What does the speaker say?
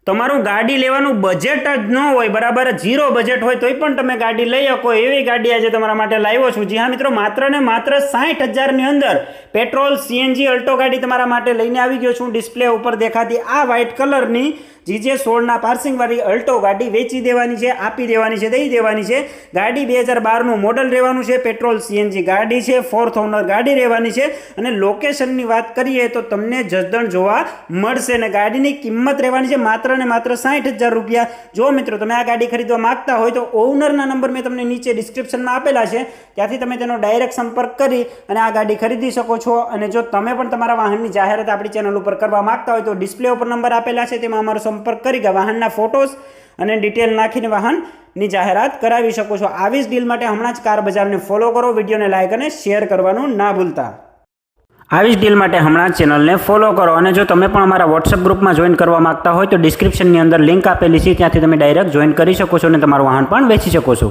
તમારું ગાડી લેવાનું બજેટ જ ન હોય, બરાબર ઝીરો બજેટ હોય તોય પણ તમે ગાડી લઈ શકો એવી ગાડી આજે તમારા માટે લાવ્યો છું। જી હા મિત્રો, માત્ર ને માત્ર 60,000ની અંદર પેટ્રોલ સીએનજી અલ્ટો ગાડી તમારા માટે લઈને આવી ગયો છું। ડિસ્પ્લે ઉપર દેખાતી આ વ્હાઇટ કલરની GJ16 પાર્સિંગવાળી અલ્ટો ગાડી વેચી દેવાની છે, આપી દેવાની છે, દઈ દેવાની છે। ગાડી 2012નું મોડલ રહેવાનું છે, પેટ્રોલ સીએનજી ગાડી છે, 4th ઓનર ગાડી રહેવાની છે અને લોકેશનની વાત કરીએ તો તમને જસદણ જોવા મળશે ને ગાડીની કિંમત રહેવાની છે માત્ર ને માત્ર 60,000 રૂપિયા। જો મિત્રો તમે આ ગાડી ખરીદવા માંગતા હોય તો ઓનરના નંબર મેં તમને નીચે ડિસ્ક્રિપ્શનમાં આપેલા છે, ત્યાંથી તમે તેનો ડાયરેક્ટ સંપર્ક કરી અને આ ગાડી ખરીદી શકો છો। અને જો તમે પણ તમારા વાહનની જાહેરાત આપણી ચેનલ ઉપર કરવા માંગતા હોય તો ડિસ્પ્લે ઉપર નંબર આપેલા છે, તેમાં અમારો સંપર્ક કરી વાહનના ફોટોસ અને ડિટેલ નાખીને વાહનની જાહેરાત કરાવી શકો છો। આવી જ ડીલ માટે હમણાં જ કાર બજારને ફોલો કરો, વિડીયોને લાઇક અને શેર કરવાનું ના ભૂલતા। આવી જ ડીલ માટે હમણાં જ ચેનલને ફોલો કરો અને જો તમે પણ અમારા વોટ્સએપ ગ્રુપમાં જોઈન કરવા માંગતા હોય તો ડિસ્ક્રિપ્શનની અંદર લિંક આપેલી છે, ત્યાંથી તમે ડાયરેક્ટ જોઈન કરી શકો છો અને તમારું વાહન પણ વેચી શકો છો।